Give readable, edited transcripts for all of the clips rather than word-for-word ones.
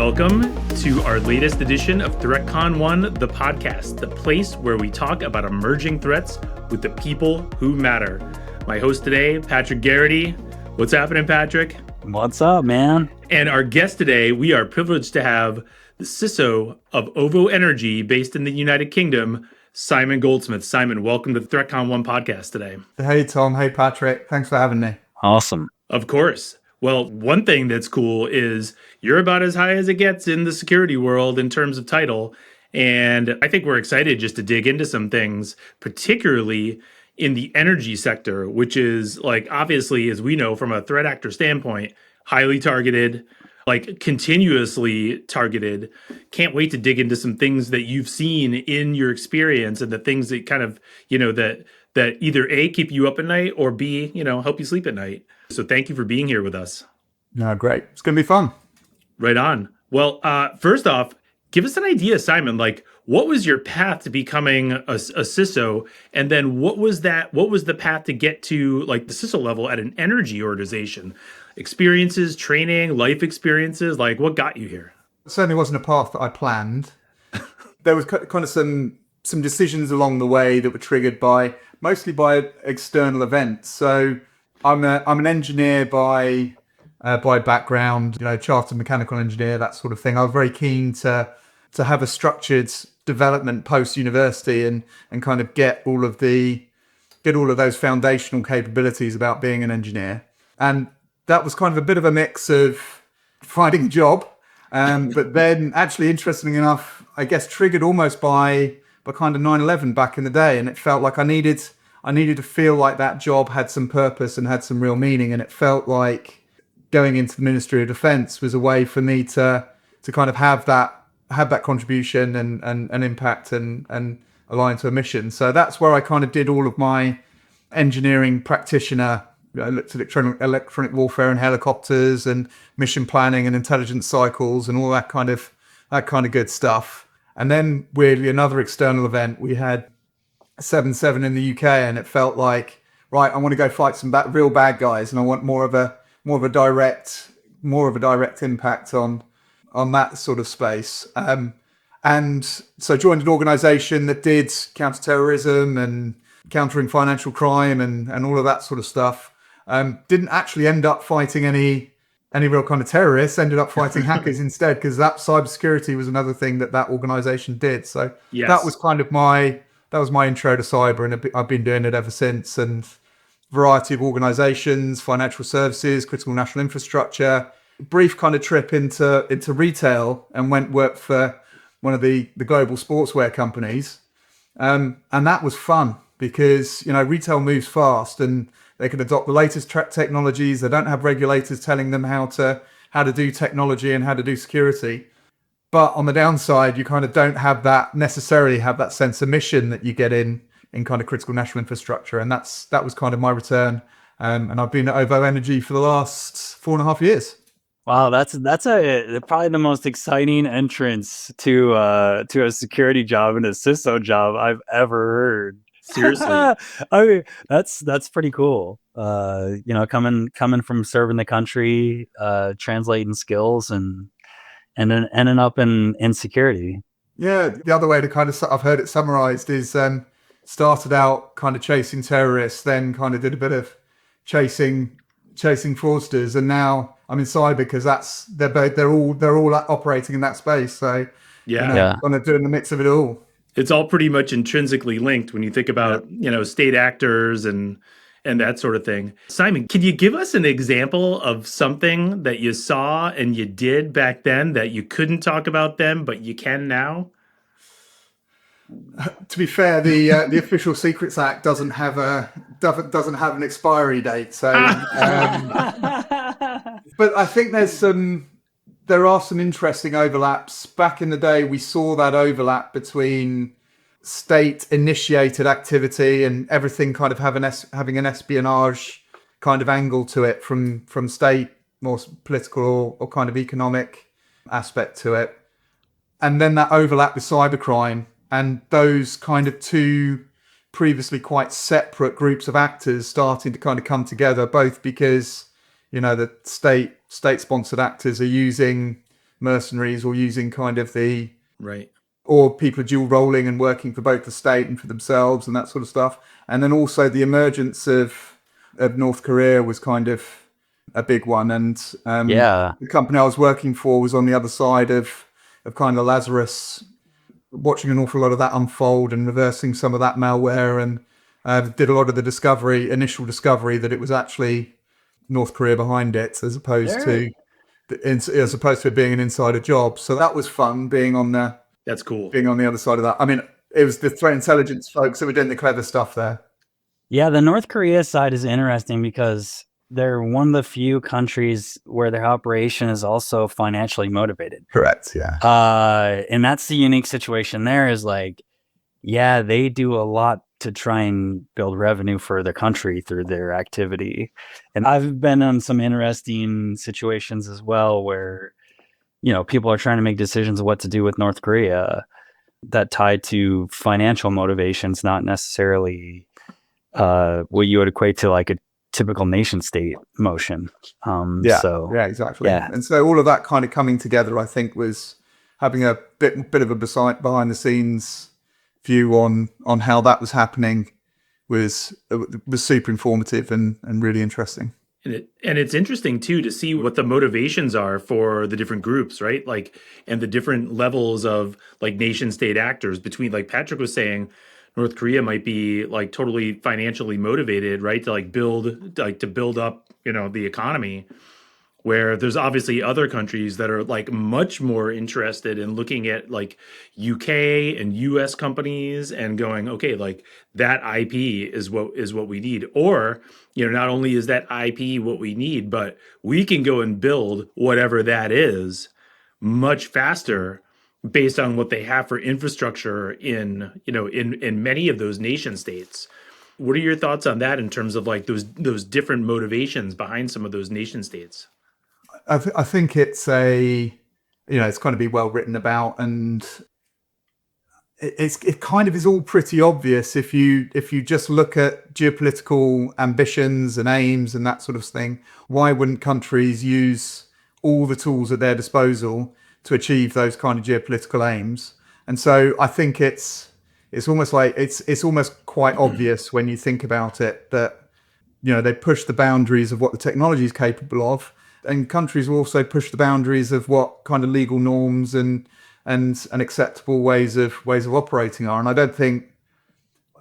Welcome to our latest edition of ThreatCon 1, the podcast, the place where we talk about emerging threats with the people who matter. My host today, Patrick Garrity. What's happening, Patrick? What's up, man? And our guest today, we are privileged to have the CISO of Ovo Energy based in the United Kingdom, Simon Goldsmith. Simon, welcome to the ThreatCon 1 podcast today. Hey, Tom. Hey, Patrick. Thanks for having me. Awesome. Of course. Well, one thing that's cool is you're about as high as it gets in the security world in terms of title. And I think we're excited just to dig into some things, particularly in the energy sector, which is like, obviously, as we know from a threat actor standpoint, highly targeted, like continuously targeted. Can't wait to dig into some things that you've seen in your experience and the things that kind of, that either A, keep you up at night or B, help you sleep at night. So thank you for being here with us. No, great. It's going to be fun. Right on. Well, first off, give us an idea, Simon, like what was your path to becoming a CISO? And then what was the path to get to like the CISO level at an energy organization? Experiences, training, life experiences, like what got you here? It certainly wasn't a path that I planned. There was kind of some decisions along the way that were triggered mostly by external events. So I'm an engineer by background, chartered mechanical engineer, that sort of thing. I was very keen to have a structured development post university and kind of get all of those foundational capabilities about being an engineer. And that was kind of a bit of a mix of finding a job, but then actually, interestingly enough, I guess triggered almost by kind of 9/11 back in the day, and it felt like I needed to feel like that job had some purpose and had some real meaning, and it felt like going into the Ministry of Defence was a way for me to kind of have that contribution and impact and align to a mission. So that's where I kind of did all of my engineering practitioner. I looked at electronic warfare and helicopters and mission planning and intelligence cycles and all that kind of good stuff. And then weirdly, another external event, we had 7/7 in the UK, and it felt like, right, I want to go fight some real bad guys, and I want more of a direct impact on that sort of space. And so I joined an organization that did counterterrorism and countering financial crime and all of that sort of stuff. Didn't actually end up fighting any real kind of terrorists, ended up fighting hackers instead, because that cybersecurity was another thing that organization did. So yes. That was kind of my intro to cyber, and I've been doing it ever since. And variety of organizations, financial services, critical national infrastructure. Brief kind of trip into retail, and worked for one of the global sportswear companies. And that was fun because, retail moves fast and they can adopt the latest technologies. They don't have regulators telling them how to do technology and how to do security. But on the downside, you kind of don't necessarily have that sense of mission that you get in kind of critical national infrastructure. And that was kind of my return. And I've been at Ovo Energy for the last 4.5 years. Wow, that's probably the most exciting entrance to a security job and a CISO job I've ever heard. Seriously. I mean, that's pretty cool. Coming from serving the country, translating skills and then ending up in security. Yeah, the other way to kind of, I've heard it summarized is started out kind of chasing terrorists, then kind of did a bit of chasing fraudsters, and now I'm in cyber because they're all operating in that space. So kind of doing the mix of it all. It's all pretty much intrinsically linked when you think about, state actors and that sort of thing. Simon, can you give us an example of something that you saw and you did back then that you couldn't talk about then, but you can now? To be fair, the Official Secrets Act doesn't have an expiry date. So, but I think there are some interesting overlaps. Back in the day, we saw that overlap between state-initiated activity and everything kind of having an espionage kind of angle to it from state, more political or kind of economic aspect to it. And then that overlap with cybercrime, and those kind of two previously quite separate groups of actors starting to kind of come together, both because, the state-sponsored actors are using mercenaries or using kind of the, Right. or people are dual rolling and working for both the state and for themselves and that sort of stuff. And then also the emergence of North Korea was kind of a big one. And the company I was working for was on the other side of kind of Lazarus, watching an awful lot of that unfold and reversing some of that malware, and did a lot of the initial discovery that it was actually North Korea behind it, as opposed to it being an insider job. So that was fun That's cool. being on the other side of that. I mean, it was the threat intelligence folks that were doing the clever stuff there. Yeah, the North Korea side is interesting because they're one of the few countries where their operation is also financially motivated. Correct, yeah. And that's the unique situation there is like, yeah, they do a lot to try and build revenue for the country through their activity. And I've been on some interesting situations as well where, people are trying to make decisions of what to do with North Korea that tied to financial motivations, not necessarily what you would equate to like a typical nation state motion. Yeah, exactly. Yeah. And so all of that kind of coming together, I think, was having a bit of a behind the scenes view on how that was happening was super informative and really interesting. And it's interesting too to see what the motivations are for the different groups, right? Like, and the different levels of like nation state actors between, like Patrick was saying, North Korea might be like totally financially motivated, right? To build up, the economy, where there's obviously other countries that are like much more interested in looking at like UK and US companies and going, okay, like that IP is what we need. Or, not only is that IP what we need, but we can go and build whatever that is much faster based on what they have for infrastructure in many of those nation states. What are your thoughts on that in terms of like those different motivations behind some of those nation states? I think it's it's kind of be well written about, and it kind of is all pretty obvious if you just look at geopolitical ambitions and aims and that sort of thing. Why wouldn't countries use all the tools at their disposal to achieve those kind of geopolitical aims? And so I think it's almost like it's almost quite obvious when you think about it that they push the boundaries of what the technology is capable of, and countries will also push the boundaries of what kind of legal norms and acceptable ways of operating are. And I don't think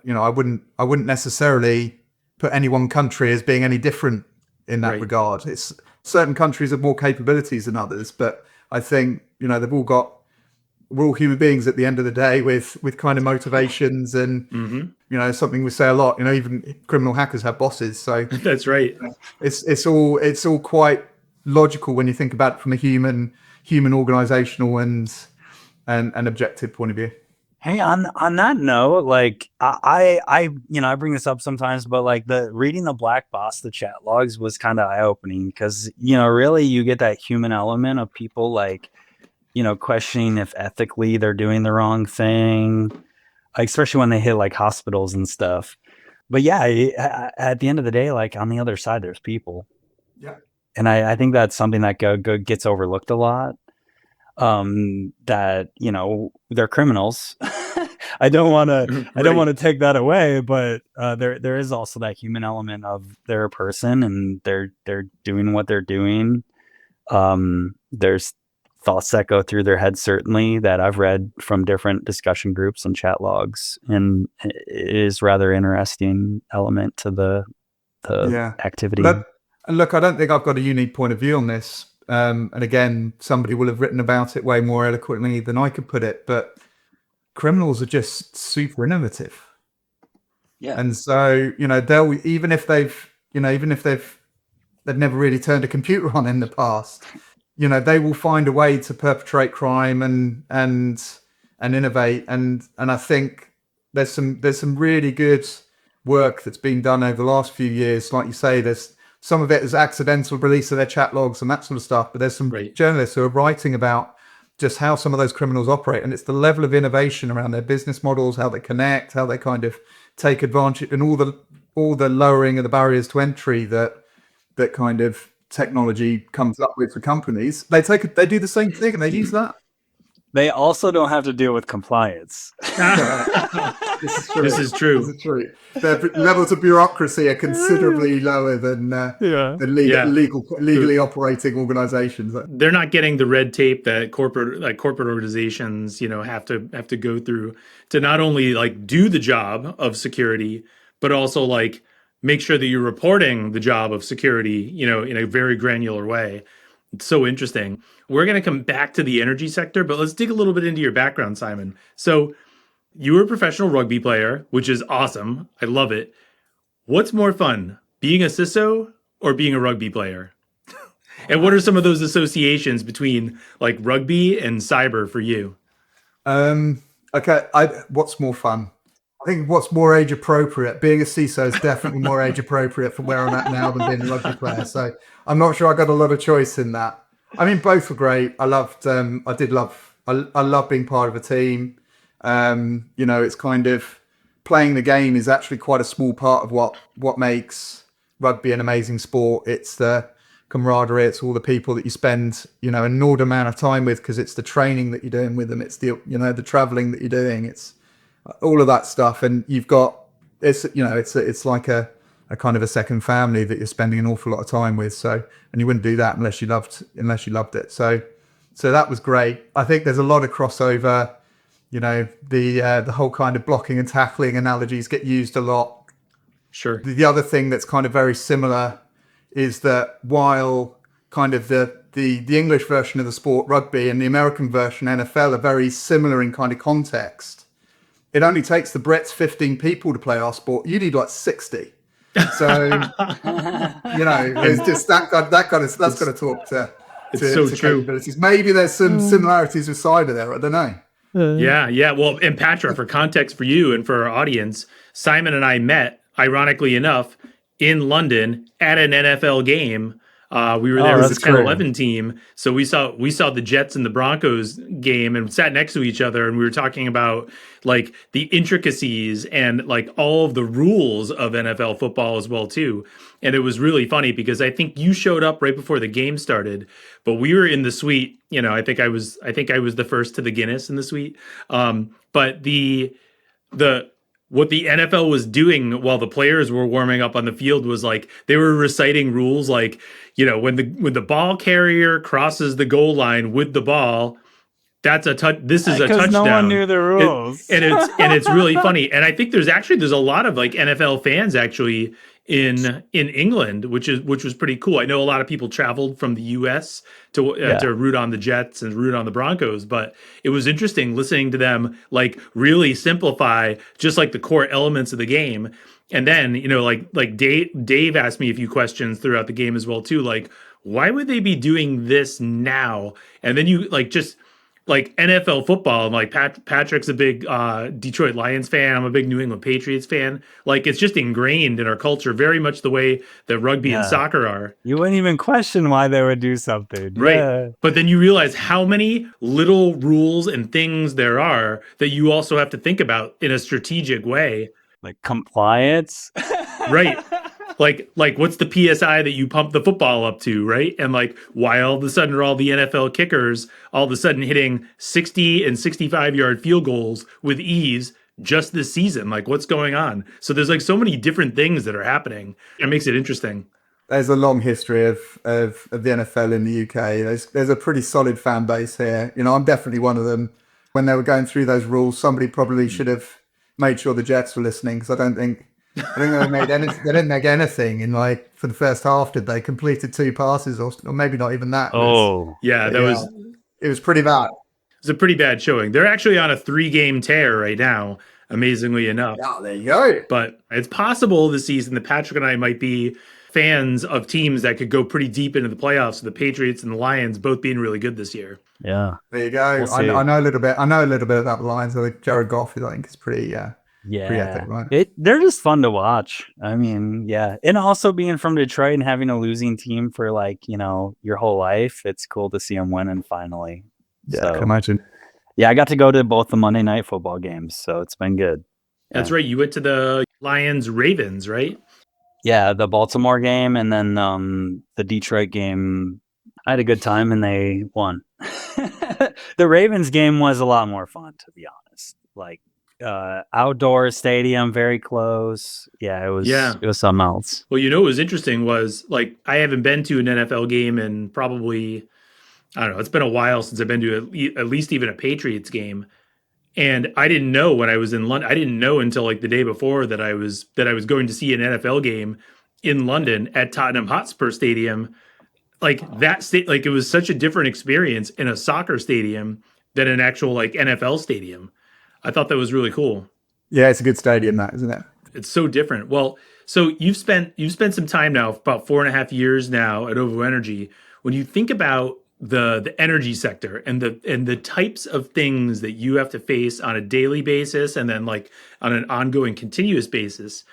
I wouldn't necessarily put any one country as being any different in that regard. It's certain countries have more capabilities than others, but I think we're all human beings at the end of the day with kind of motivations and something we say a lot. Even criminal hackers have bosses, so that's right. It's all quite logical when you think about it from a human organizational and objective point of view. Hey, on that note, like I bring this up sometimes, but like reading the Black Box, the chat logs was kind of eye opening because really you get that human element of people like questioning if ethically they're doing the wrong thing, especially when they hit like hospitals and stuff. But yeah, at the end of the day, like on the other side, there's people. Yeah. And I think that's something that gets overlooked a lot. That they're criminals. I don't want to take that away, but there is also that human element of they're a person and they're doing what they're doing. There's thoughts that go through their head, certainly, that I've read from different discussion groups and chat logs, and it is rather interesting element to the activity. And look, I don't think I've got a unique point of view on this. And again, somebody will have written about it way more eloquently than I could put it, but criminals are just super innovative. Yeah. And so, they'll, even if they've never really turned a computer on in the past, they will find a way to perpetrate crime and innovate. And I think there's some really good work that's been done over the last few years. Like you say, there's some of it is accidental release of their chat logs and that sort of stuff. But there's some journalists who are writing about just how some of those criminals operate. And it's the level of innovation around their business models, how they connect, how they kind of take advantage, and all the lowering of the barriers to entry that kind of technology comes up with for companies, they do the same thing and they use that. They also don't have to deal with compliance. This is true. This is true. This is true. Their levels of bureaucracy are considerably lower than legally operating organizations. They're not getting the red tape that corporate organizations, have to go through to not only like do the job of security, but also like make sure that you're reporting the job of security, in a very granular way. It's so interesting. We're going to come back to the energy sector, but let's dig a little bit into your background, Simon. So you were a professional rugby player, which is awesome. I love it. What's more fun, being a CISO or being a rugby player? And what are some of those associations between like rugby and cyber for you? Okay, what's more fun? I think what's more age appropriate. Being a CISO is definitely more age appropriate from where I'm at now than being a rugby player. So I'm not sure I got a lot of choice in that. I mean, both were great. I loved being part of a team. It's kind of playing the game is actually quite a small part of what makes rugby an amazing sport. It's the camaraderie. It's all the people that you spend, an inordinate amount of time with, because it's the training that you're doing with them. It's the traveling that you're doing. It's all of that stuff. And you've got, it's like a kind of a second family that you're spending an awful lot of time with. So, and you wouldn't do that unless you loved it. So that was great. I think there's a lot of crossover. The whole kind of blocking and tackling analogies get used a lot. Sure. The other thing that's kind of very similar is that while kind of the English version of the sport, rugby, and the American version, NFL, are very similar in kind of context, it only takes the Brits 15 people to play our sport. You need like 60. So, it's just that's got to talk to true. Capabilities. Maybe there's some similarities with cyber there. I don't know. Yeah. Well, and Patra, for context for you and for our audience, Simon and I met, ironically enough, in London at an NFL game. We were there with the 10-11 team. So we saw the Jets and the Broncos game and sat next to each other. And we were talking about like the intricacies and like all of the rules of NFL football as well, too. And it was really funny because I think you showed up right before the game started, but we were in the suite. I think I was the first to the Guinness in the suite. But what the NFL was doing while the players were warming up on the field was like they were reciting rules like, when the ball carrier crosses the goal line with the ball, that's a touch. This is a touchdown. No one knew the rules, and it's really funny. And I think there's a lot of like NFL fans actually in England, which was pretty cool. I know a lot of people traveled from the US to root on the Jets and root on the Broncos, but it was interesting listening to them like really simplify just like the core elements of the game. And then, like Dave asked me a few questions throughout the game as well too, like why would they be doing this now? And then you like just like NFL football, like Patrick's a big Detroit Lions fan. I'm a big New England Patriots fan. Like it's just ingrained in our culture, very much the way that rugby and soccer are. You wouldn't even question why they would do something. Right. Yeah. But then you realize how many little rules and things there are that you also have to think about in a strategic way. Like compliance. Right. Like what's the PSI that you pump the football up to, right? And like why all of a sudden are all the NFL kickers all of a sudden hitting 60 and 65-yard field goals with ease just this season? Like what's going on? So there's like so many different things that are happening. It makes it interesting. There's a long history of the NFL in the UK. There's a pretty solid fan base here. I'm definitely one of them. When they were going through those rules, somebody probably should have made sure the Jets were listening, because I don't think they didn't make anything in like for the first half. Did they? Completed 2 passes or maybe not even that. It was pretty bad. It was a pretty bad showing. They're actually on a 3-game tear right now, amazingly enough. Yeah, there you go. But it's possible this season that Patrick and I might be fans of teams that could go pretty deep into the playoffs. The Patriots and the Lions both being really good this year. Yeah, there you go. I know a little bit. I know a little bit about the Lions. I think Jared Goff, I think, is pretty. Pretty epic, right? They're just fun to watch. I mean, yeah. And also being from Detroit and having a losing team for like, your whole life, it's cool to see them winning finally. Yeah, I can imagine. Yeah, I got to go to both the Monday night football games, so it's been good. That's right. You went to the Lions-Ravens, right? Yeah, the Baltimore game and then the Detroit game. I had a good time and they won. The Ravens game was a lot more fun, to be honest. Like outdoor stadium, very close. Yeah, it Yeah. was something else. Well, what was interesting was like I haven't been to an NFL game in probably, I don't know, it's been a while since I've been to at least even a Patriots game. And I didn't know when I was in London. I didn't know until like the day before that I was going to see an NFL game in London at Tottenham Hotspur Stadium. Like that state, like it was such a different experience in a soccer stadium than an actual like NFL stadium. I thought that was really cool. Yeah, it's a good stadium, that, isn't it? It's so different. Well, so you've spent some time now, about 4.5 years now at Ovo Energy. When you think about the energy sector and the types of things that you have to face on a daily basis and then like on an ongoing continuous basis,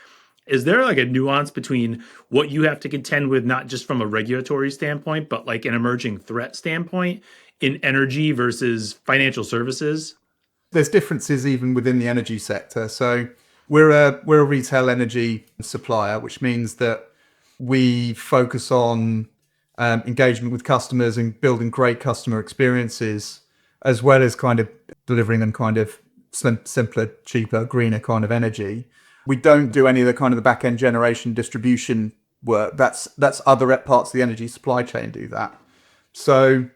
is there like a nuance between what you have to contend with, not just from a regulatory standpoint, but like an emerging threat standpoint in energy versus financial services? There's differences even within the energy sector. So we're a retail energy supplier, which means that we focus on engagement with customers and building great customer experiences, as well as kind of delivering them kind of simpler, cheaper, greener kind of energy. We don't do any of the kind of the back end generation distribution work. That's other parts of the energy supply chain do that. So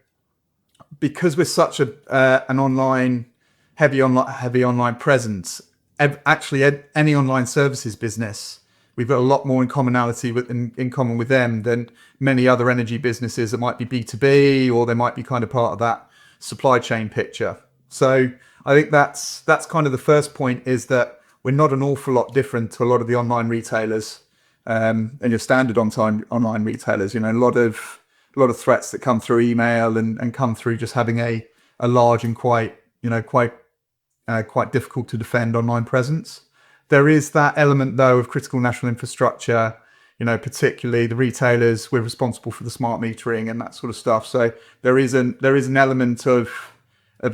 because we're such an online heavy online presence, actually any online services business, we've got a lot more in commonality in common with them than many other energy businesses that might be B2B, or they might be kind of part of that supply chain picture. So I think that's kind of the first point, is that we're not an awful lot different to a lot of the online retailers and your standard online retailers. You know, a lot of threats that come through email and come through just having a large and quite difficult to defend online presence. There is that element though of critical national infrastructure. You know, particularly the retailers, we're responsible for the smart metering and that sort of stuff. So there is an element of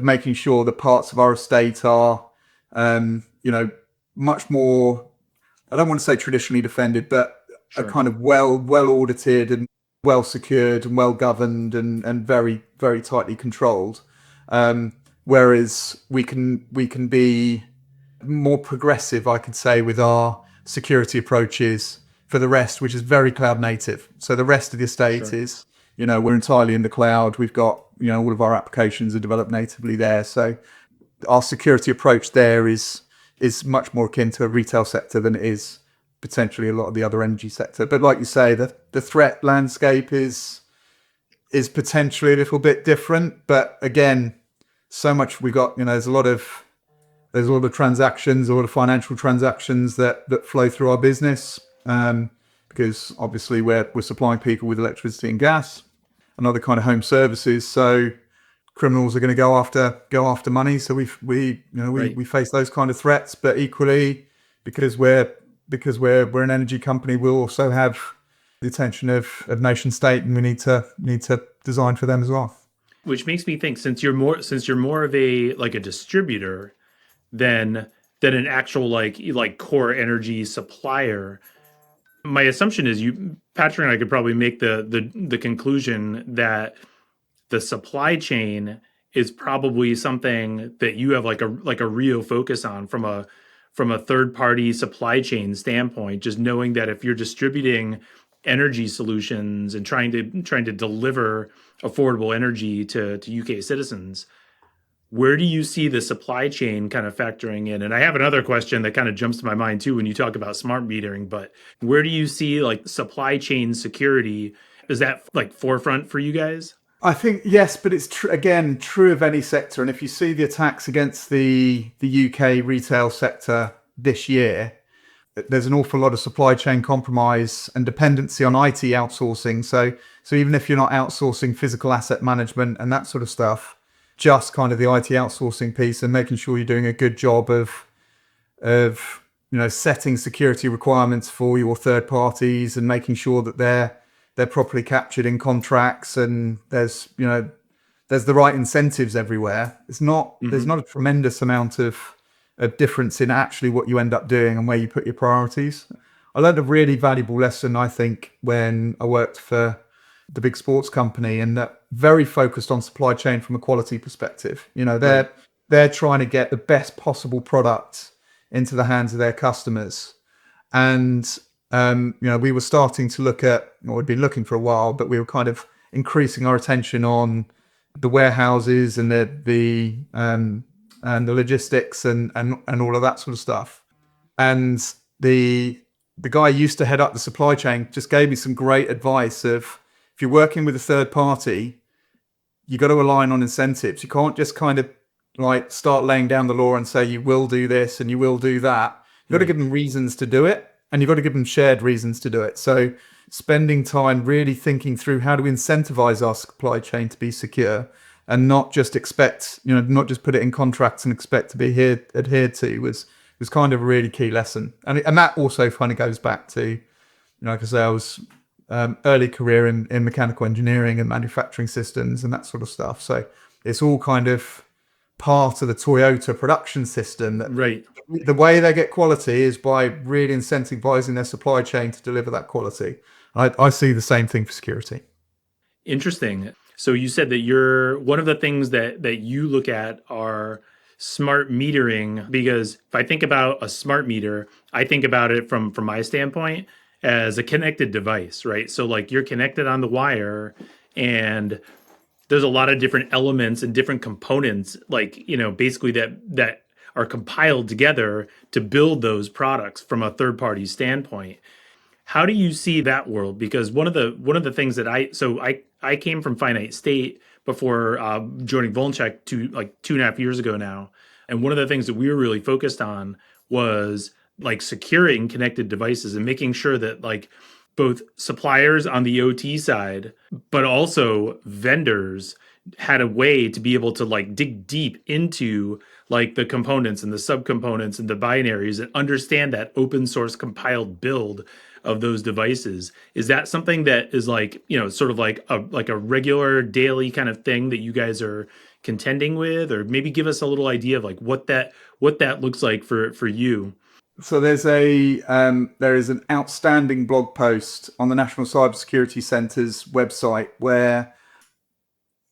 making sure that parts of our estate are, much more, I don't want to say traditionally defended, but Sure. are kind of well audited and well secured and well governed and very, very tightly controlled. Whereas we can be more progressive, I could say, with our security approaches for the rest, which is very cloud native. So the rest of the estate is, we're entirely in the cloud. We've got, all of our applications are developed natively there. So our security approach there is much more akin to a retail sector than it is potentially a lot of the other energy sector. But like you say, the threat landscape is potentially a little bit different. But again, so much we got, there's a lot of transactions, a lot of financial transactions that flow through our business, because obviously we're supplying people with electricity and gas and other kind of home services. So criminals are going to go after money. So we face those kind of threats. But equally, because we're an energy company, we'll also have the attention of nation state, and we need to design for them as well. Which makes me think, since you're more of a like a distributor than an actual like core energy supplier, my assumption is Patrick and I could probably make the conclusion that the supply chain is probably something that you have like a real focus on from a third party supply chain standpoint. Just knowing that if you're distributing energy solutions and trying to deliver affordable energy to UK citizens, where do you see the supply chain kind of factoring in? And I have another question that kind of jumps to my mind too when you talk about smart metering, but where do you see like supply chain security? Is that like forefront for you guys? I think yes, but it's true of any sector. And if you see the attacks against the UK retail sector this year, there's an awful lot of supply chain compromise and dependency on IT outsourcing. So even if you're not outsourcing physical asset management and that sort of stuff, just kind of the IT outsourcing piece and making sure you're doing a good job of setting security requirements for your third parties and making sure that they're properly captured in contracts, and there's the right incentives everywhere. There's not a tremendous amount of difference in actually what you end up doing and where you put your priorities. I learned a really valuable lesson, I think, when I worked for the big sports company, and that very focused on supply chain from a quality perspective. Right. They're trying to get the best possible product into the hands of their customers. And we were starting to look at, or we'd been looking for a while, but we were kind of increasing our attention on the warehouses and the logistics and all of that sort of stuff. And the guy who used to head up the supply chain just gave me some great advice of, if you're working with a third party, you got to align on incentives. You can't just kind of like start laying down the law and say you will do this and you will do that. You've got to give them reasons to do it, and you've got to give them shared reasons to do it. So spending time really thinking through how do we incentivize our supply chain to be secure, and not just expect, not just put it in contracts and expect to be adhered to, was kind of a really key lesson. And that also kind of goes back to, like I say, I was early career in mechanical engineering and manufacturing systems and that sort of stuff. So it's all kind of part of the Toyota production system. That Right. The way they get quality is by really incentivizing their supply chain to deliver that quality. I see the same thing for security. Interesting. So you said that one of the things that you look at are smart metering, because if I think about a smart meter, I think about it from my standpoint as a connected device, right? So like you're connected on the wire, and there's a lot of different elements and different components, like, basically that are compiled together to build those products from a third party standpoint. How do you see that world? Because one of the things that I came from finite state before joining VulnCheck 2.5 years ago now, and one of the things that we were really focused on was like securing connected devices and making sure that like both suppliers on the OT side, but also vendors had a way to be able to like dig deep into like the components and the subcomponents and the binaries and understand that open source compiled build of those devices. Is that something that is like, sort of like a regular daily kind of thing that you guys are contending with? Or maybe give us a little idea of like what that looks like for you. So there is an outstanding blog post on the National Cybersecurity Centre's website where,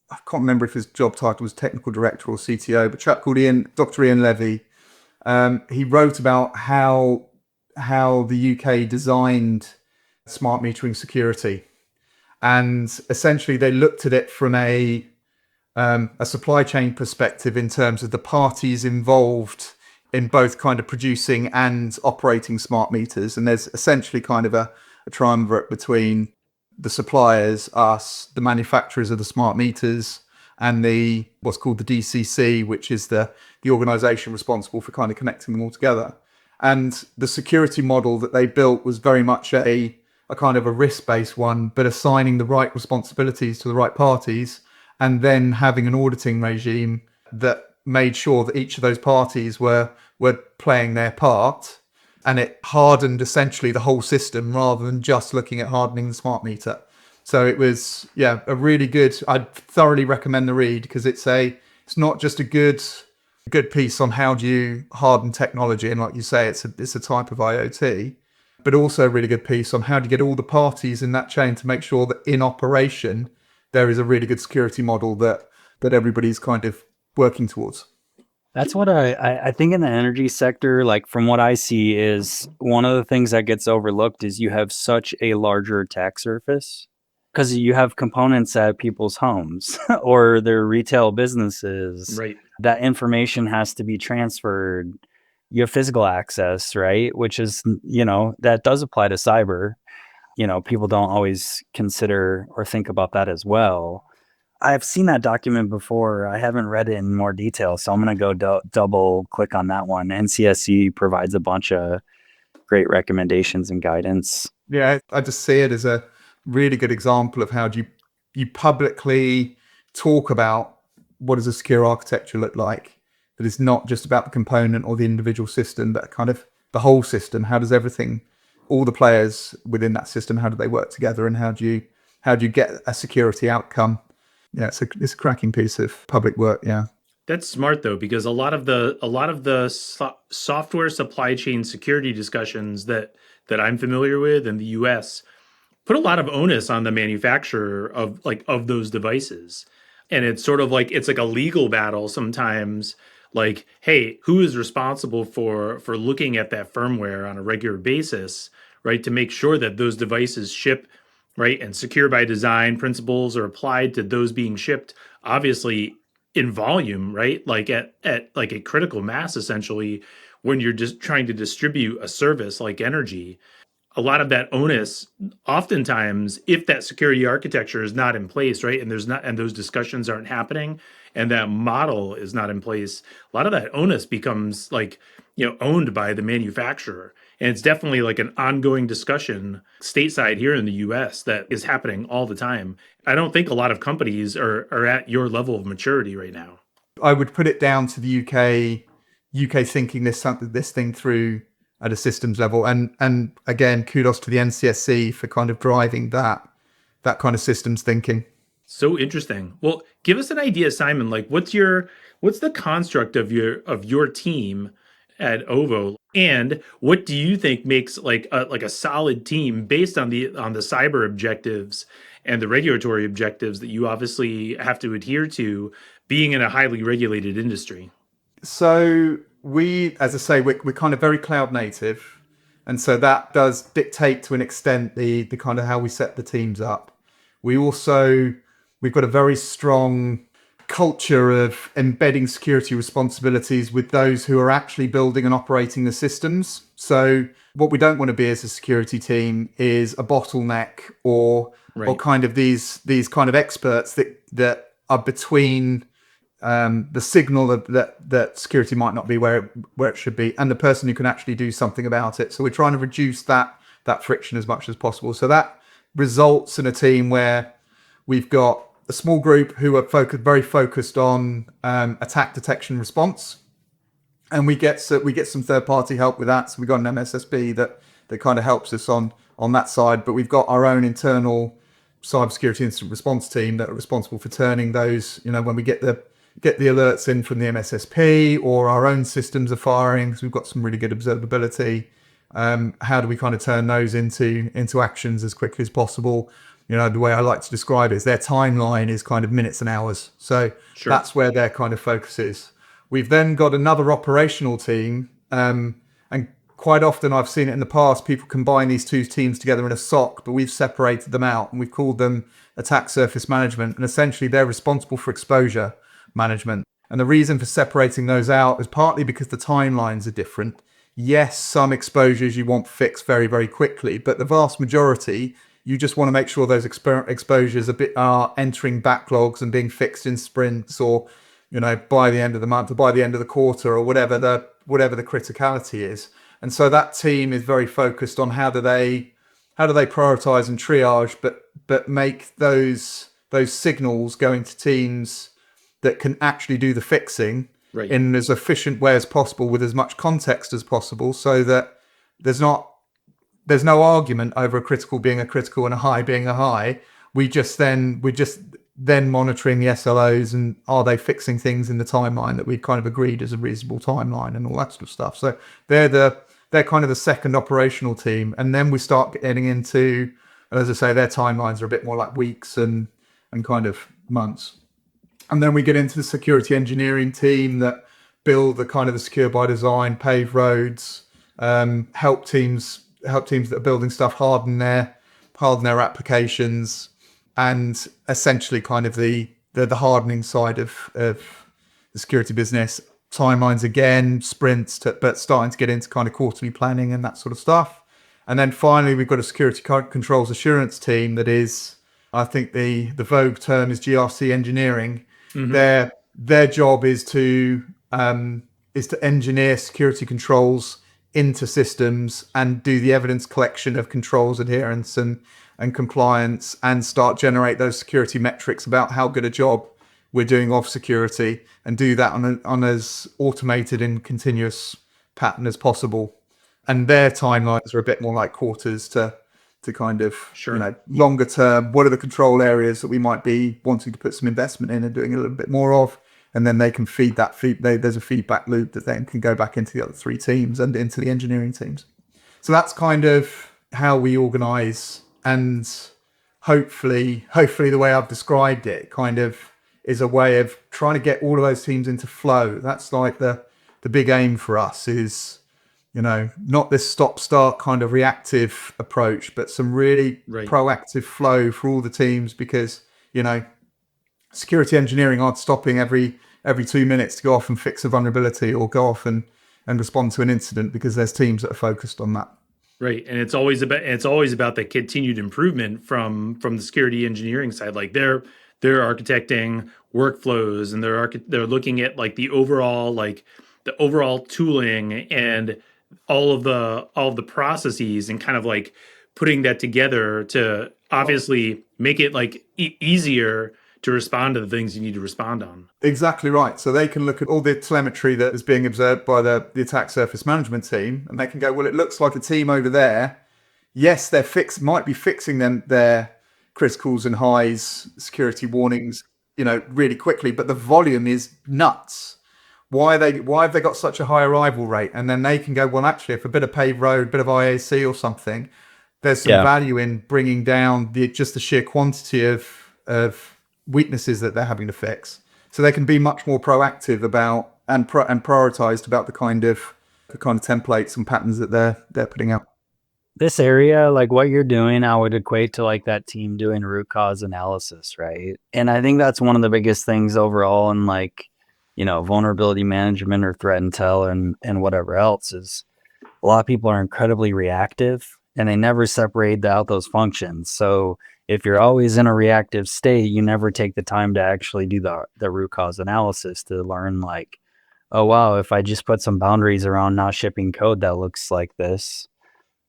I can't remember if his job title was technical director or CTO, but a chap called Dr. Ian Levy, he wrote about how the UK designed smart metering security, and essentially they looked at it from a supply chain perspective in terms of the parties involved in both kind of producing and operating smart meters. And there's essentially kind of a triumvirate between the suppliers, us, the manufacturers of the smart meters, and what's called the DCC, which is the organization responsible for kind of connecting them all together. And the security model that they built was very much a kind of a risk-based one, but assigning the right responsibilities to the right parties, and then having an auditing regime that made sure that each of those parties were playing their part, and it hardened essentially the whole system rather than just looking at hardening the smart meter. So it was, a really good, I'd thoroughly recommend the read, because it's not just a good piece on how do you harden technology, and like you say, it's a type of IoT, but also a really good piece on how do you get all the parties in that chain to make sure that in operation there is a really good security model that everybody's kind of working towards. That's what I think in the energy sector, like from what I see, is one of the things that gets overlooked is you have such a larger attack surface, because you have components at people's homes or their retail businesses. Right. That information has to be transferred. You have physical access, right? Which is, that does apply to cyber. People don't always consider or think about that as well. I've seen that document before. I haven't read it in more detail, so I'm going to go double click on that one. NCSC provides a bunch of great recommendations and guidance. Yeah, I just see it as a really good example of how do you publicly talk about what does a secure architecture look like, that is not just about the component or the individual system, but kind of the whole system. How does everything, all the players within that system, how do they work together, and how do you get a security outcome? Yeah, it's a cracking piece of public work. Yeah, That's smart though, because a lot of the software supply chain security discussions that that I'm familiar with in the US put a lot of onus on the manufacturer of those devices. And it's sort of like it's like a legal battle sometimes, like, hey, who is responsible for looking at that firmware on a regular basis, right, to make sure that those devices ship, right, and secure by design principles are applied to those being shipped, obviously in volume, right, like at like a critical mass essentially, when you're just trying to distribute a service like energy. A lot of that onus, oftentimes, if that security architecture is not in place, right, and there's not, and those discussions aren't happening, and that model is not in place, a lot of that onus becomes like, owned by the manufacturer. And it's definitely like an ongoing discussion stateside here in the US that is happening all the time. I don't think a lot of companies are at your level of maturity right now. I would put it down to the UK thinking this thing through at a systems level, and again, kudos to the NCSC for kind of driving that kind of systems thinking. So interesting. Well, give us an idea, Simon. Like, what's the construct of your team at Ovo, and what do you think makes like a solid team based on the cyber objectives and the regulatory objectives that you obviously have to adhere to, being in a highly regulated industry? So we, as I say, we're kind of very cloud native, and so that does dictate to an extent the kind of how we set the teams up. We've got a very strong culture of embedding security responsibilities with those who are actually building and operating the systems. So what we don't want to be as a security team is a bottleneck or kind of these kind of experts that are between the signal that security might not be where it should be, and the person who can actually do something about it. So we're trying to reduce that friction as much as possible. So that results in a team where we've got a small group who are very focused on attack detection response, and we get some third party help with that. So we've got an MSSP that kind of helps us on that side, but we've got our own internal cybersecurity incident response team that are responsible for turning those, when we get the alerts in from the MSSP or our own systems are firing, because we've got some really good observability. How do we kind of turn those into actions as quickly as possible? The way I like to describe it is their timeline is kind of minutes and hours. So That's where their kind of focus is. We've then got another operational team, and quite often I've seen it in the past, people combine these two teams together in a SOC, but we've separated them out and we've called them attack surface management. And essentially they're responsible for exposure management. And the reason for separating those out is partly because the timelines are different. Yes, some exposures you want fixed very, very quickly, but the vast majority, you just want to make sure those exposures are entering backlogs and being fixed in sprints, or by the end of the month or by the end of the quarter, or whatever the criticality is. And so that team is very focused on how do they prioritize and triage, but make those signals going to teams that can actually do the fixing in as efficient way as possible with as much context as possible, so that there's no argument over a critical being a critical and a high being a high. We're just then monitoring the SLOs and are they fixing things in the timeline that we've kind of agreed is a reasonable timeline and all that sort of stuff. So they're kind of the second operational team, and then we start getting into, as I say, their timelines are a bit more like weeks and kind of months. And then we get into the security engineering team that build the kind of the secure by design, pave roads, help teams that are building stuff harden their applications, and essentially kind of the hardening side of the security business. Timelines again, sprints, but starting to get into kind of quarterly planning and that sort of stuff. And then finally, we've got a security controls assurance team that is, I think the vogue term is GRC engineering. Mm-hmm. Their job is to engineer security controls into systems and do the evidence collection of controls adherence and compliance, and start generate those security metrics about how good a job we're doing of security, and do that on as automated and continuous pattern as possible. And their timelines are a bit more like quarters to kind of, longer term. What are the control areas that we might be wanting to put some investment in and doing a little bit more of? And then they can feed that there's a feedback loop that then can go back into the other three teams and into the engineering teams. So that's kind of how we organize, and hopefully the way I've described it kind of is a way of trying to get all of those teams into flow. That's like the big aim for us is, not this stop-start kind of reactive approach, but some really proactive flow for all the teams, because, security engineering aren't stopping every 2 minutes to go off and fix a vulnerability or go off and respond to an incident, because there's teams that are focused on that. Right. And it's always about the continued improvement from the security engineering side. Like they're architecting workflows, and they're looking at like the overall tooling and all of the processes, and kind of like putting that together to obviously make it like easier to respond to the things you need to respond on. Exactly right. So they can look at all the telemetry that is being observed by the attack surface management team, and they can go, well, it looks like a team over there. Yes, might be fixing their criticals and highs, security warnings, really quickly, but the volume is nuts. Why have they got such a high arrival rate? And then they can go, well, actually, if a bit of paved road, a bit of IAC or something, there's some value in bringing down just the sheer quantity of weaknesses that they're having to fix. So they can be much more proactive about and prioritized about the kind of templates and patterns that they're putting out. This area, like what you're doing, I would equate to like that team doing root cause analysis, right? And I think that's one of the biggest things overall in like, vulnerability management or threat intel and whatever else, is a lot of people are incredibly reactive and they never separate out those functions. So if you're always in a reactive state, you never take the time to actually do the root cause analysis to learn like, oh, wow, if I just put some boundaries around not shipping code that looks like this,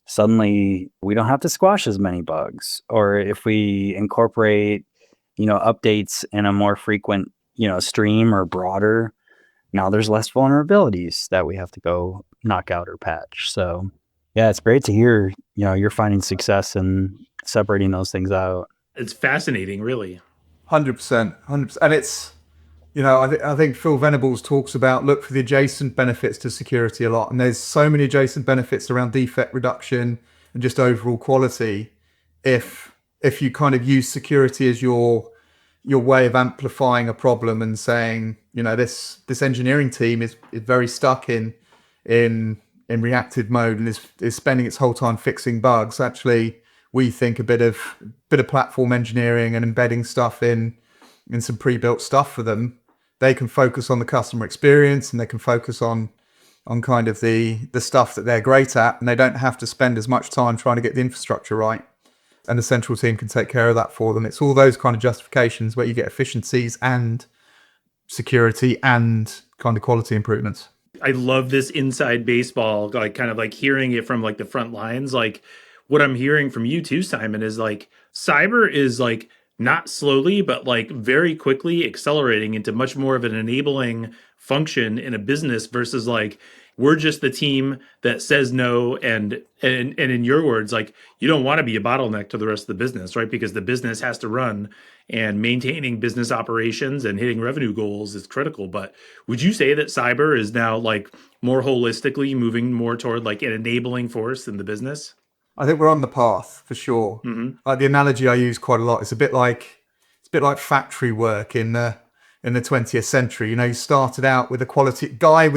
suddenly we don't have to squash as many bugs. Or if we incorporate, updates in a more frequent, stream or broader, now there's less vulnerabilities that we have to go knock out or patch. So yeah, it's great to hear, you're finding success in separating those things out. It's fascinating, really. 100%. And it's, I think Phil Venables talks about look for the adjacent benefits to security a lot. And there's so many adjacent benefits around defect reduction and just overall quality. If you kind of use security as your way of amplifying a problem and saying, this engineering team is very stuck in reactive mode and is spending its whole time fixing bugs. Actually, we think a bit of platform engineering and embedding stuff in some pre-built stuff for them. They can focus on the customer experience, and they can focus on kind of the stuff that they're great at, and they don't have to spend as much time trying to get the infrastructure right. And the central team can take care of that for them. It's all those kind of justifications where you get efficiencies and security and kind of quality improvements. I love this inside baseball, like kind of like hearing it from like the front lines. Like what I'm hearing from you too, Simon, is like cyber is like not slowly, but like very quickly accelerating into much more of an enabling function in a business versus like we're just the team that says no. And in your words, like you don't want to be a bottleneck to the rest of the business, right? Because the business has to run, and maintaining business operations and hitting revenue goals is critical. But would you say that cyber is now like more holistically moving more toward like an enabling force in the business? I think we're on the path for sure. Mm-hmm. The analogy I use quite a lot is a bit like factory work in the 20th century. You started out with a quality guy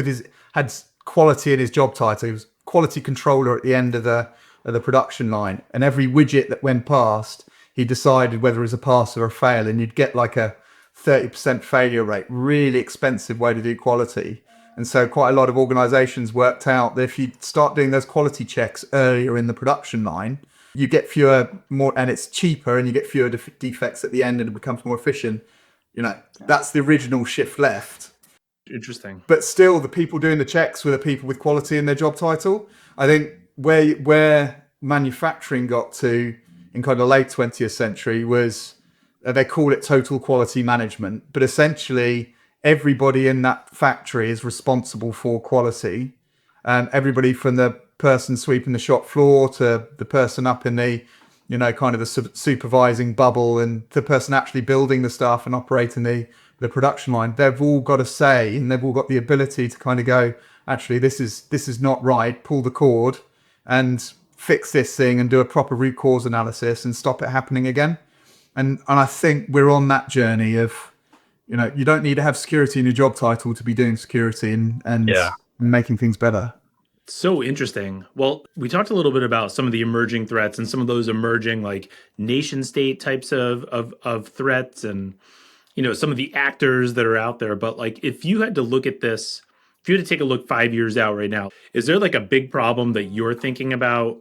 had quality in his job title. He was quality controller at the end of the production line, and every widget that went past, he decided whether it was a pass or a fail, and you'd get like a 30% failure rate. Really expensive way to do quality. And so quite a lot of organizations worked out that if you start doing those quality checks earlier in the production line, you get more, and it's cheaper, and you get fewer defects at the end, and it becomes more efficient. That's the original shift left. Interesting. But still, the people doing the checks were the people with quality in their job title. I think where manufacturing got to in kind of late 20th century was, they call it total quality management, but essentially everybody in that factory is responsible for quality, and everybody from the person sweeping the shop floor to the person up in the, kind of the supervising bubble, and the person actually building the stuff and operating the production line, they've all got a say, and they've all got the ability to kind of go, actually, this is not right, pull the cord and fix this thing and do a proper root cause analysis and stop it happening again. And I think we're on that journey of, you don't need to have security in your job title to be doing security and making things better. So interesting. Well, we talked a little bit about some of the emerging threats and some of those emerging like nation state types of threats and some of the actors that are out there. But like if you had to look at this, if you had to take a look 5 years out right now, is there like a big problem that you're thinking about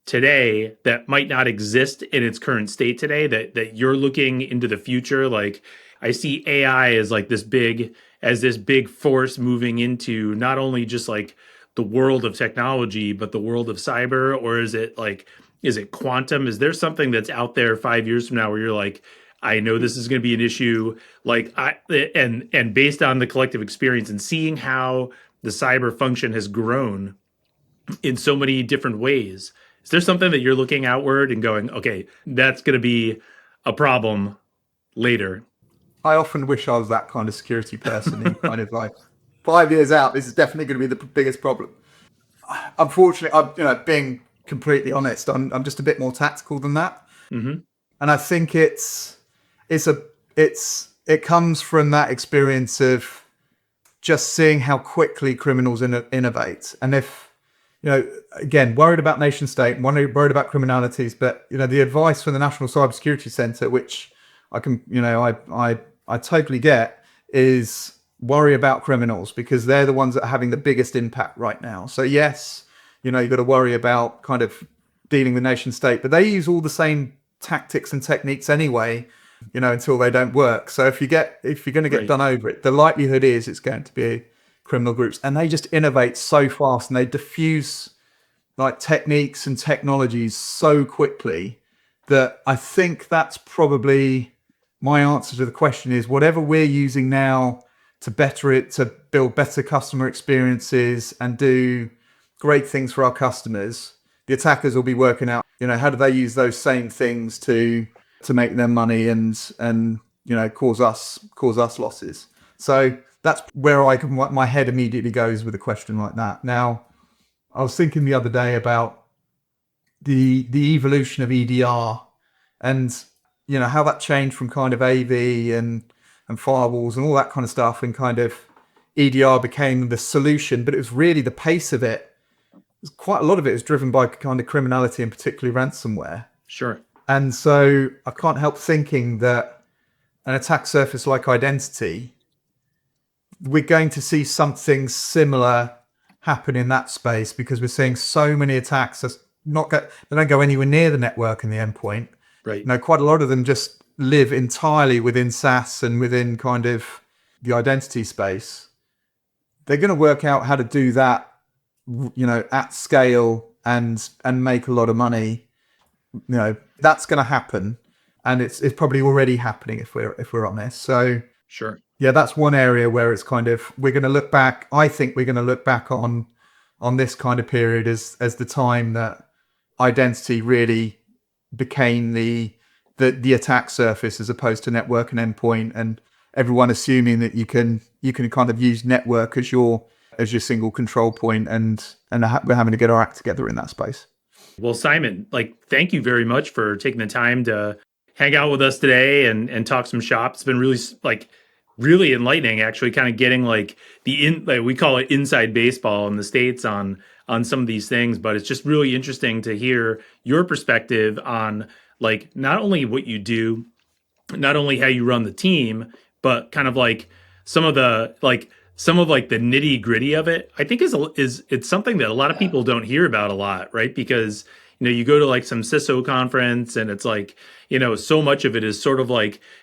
today that might not exist in its current state today that you're looking into the future? Like I see AI as like this big force moving into not only just like the world of technology, but the world of cyber, or is it quantum? Is there something that's out there 5 years from now where you're like, I know this is going to be an issue, and based on the collective experience and seeing how the cyber function has grown in so many different ways, is there something that you're looking outward and going, okay, that's going to be a problem later? I often wish I was that kind of security person in kind of like 5 years out, this is definitely going to be the biggest problem. Unfortunately, I'm being completely honest, I'm just a bit more tactical than that. Mm-hmm. And I think it comes from that experience of just seeing how quickly criminals innovate. And if, again, worried about nation state, worried about criminalities, but, the advice from the National Cybersecurity Centre, which I can, I totally get, is worry about criminals because they're the ones that are having the biggest impact right now. So yes, you've got to worry about kind of dealing with nation state, but they use all the same tactics and techniques anyway, until they don't work. So if you're going to get done over it, the likelihood is it's going to be criminal groups, and they just innovate so fast and they diffuse like techniques and technologies so quickly that I think that's probably my answer to the question is whatever we're using now to better it, to build better customer experiences and do great things for our customers, the attackers will be working out, how do they use those same things to make them money and cause us losses. So that's where my head immediately goes with a question like that. Now, I was thinking the other day about the evolution of EDR and how that changed from kind of AV and firewalls and all that kind of stuff, and kind of EDR became the solution, but it was really the pace of it. Quite a lot of it is driven by kind of criminality and particularly ransomware. Sure. And so I can't help thinking that an attack surface like identity, we're going to see something similar happen in that space because we're seeing so many attacks that they don't go anywhere near the network and the endpoint. Right. Quite a lot of them just live entirely within SaaS and within kind of the identity space. They're going to work out how to do that, at scale and make a lot of money. That's going to happen, and it's probably already happening if we're honest. So sure. Yeah, that's one area where it's kind of we're going to look back. I think we're going to look back on this kind of period as the time that identity really became the attack surface as opposed to network and endpoint, and everyone assuming that you can kind of use network as your single control point, and we're having to get our act together in that space. Well, Simon, thank you very much for taking the time to hang out with us today and talk some shop. It's been really enlightening, actually, kind of getting we call it inside baseball in the States on some of these things, but it's just really interesting to hear your perspective on not only what you do, not only how you run the team, but kind of some of the nitty gritty of it. I think it's something that a lot of people don't hear about a lot, right? Because you go to some CISO conference and it's so much of it is sort of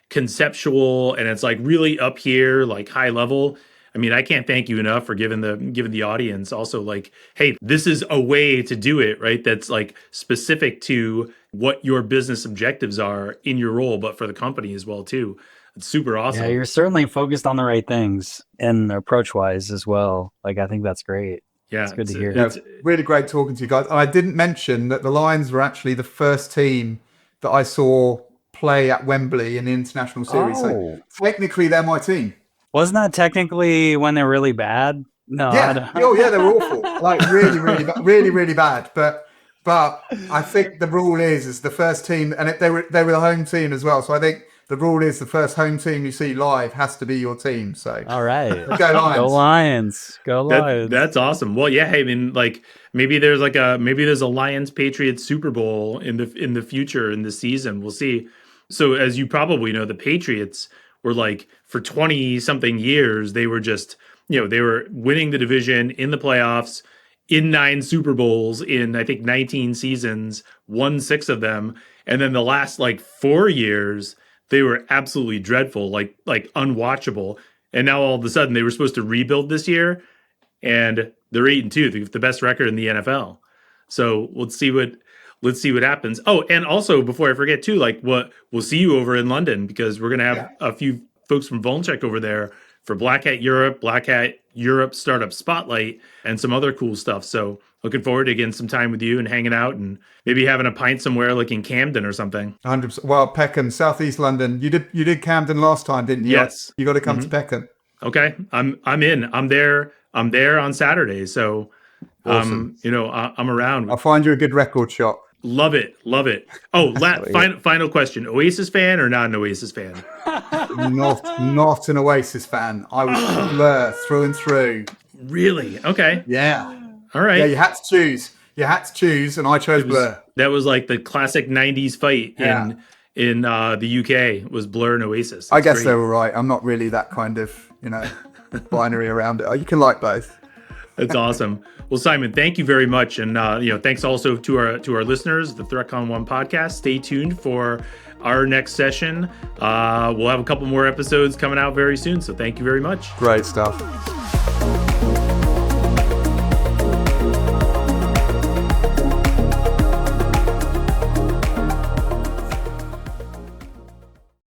conceptual and it's really up here, high level. I mean, I can't thank you enough for giving the audience also hey, this is a way to do it, right? That's specific to what your business objectives are in your role, but for the company as well too. It's super awesome. Yeah, you're certainly focused on the right things and approach wise as well. I think that's great. Yeah, it's good to hear. It's really great talking to you guys. I didn't mention that the Lions were actually the first team that I saw play at Wembley in the international series. So technically, they're my team. Wasn't that technically when they're really bad? No, I Yeah. don't. Oh, yeah, they were awful. Like really, really bad. But I think the rule is the first team, and they were the home team as well. So I think the rule is the first home team you see live has to be your team. So All right. go Lions. Go Lions. Go Lions. That's awesome. Well, yeah, I mean, like maybe there's a Lions Patriots Super Bowl in the future in the season. We'll see. So as you probably know, the Patriots were like for 20 something years, they were just, they were winning the division in the playoffs in 9 Super Bowls in I think 19 seasons, won 6 of them. And then the last like 4 years, they were absolutely dreadful, like unwatchable. And now all of a sudden they were supposed to rebuild this year, and they're 8-2, the best record in the NFL. So let's see what happens. Oh, and also before I forget too, like we'll see you over in London, because we're gonna have a few folks from VulnCheck over there for Black Hat Europe Startup Spotlight, and some other cool stuff. So looking forward to getting some time with you and hanging out, and maybe having a pint somewhere like in Camden or something. 100%. Well, Peckham, Southeast London. You did Camden last time, didn't you? Yes. You got to come to Peckham. Okay, I'm in. I'm there on Saturday. So, Awesome. I'm around. I'll find you a good record shop. Love it. Oh, final question: Oasis fan or not an Oasis fan? Not an Oasis fan. I was Blur through and through. Really? Okay. Yeah. All right. Yeah, you had to choose, and I chose Blur. That was like the classic '90s fight in the UK was Blur and Oasis. I guess they were right. I'm not really that kind of binary around it. You can like both. That's awesome. Well, Simon, thank you very much, and thanks also to our listeners, the ThreatCon 1 podcast. Stay tuned for our next session. We'll have a couple more episodes coming out very soon, so thank you very much. Great stuff.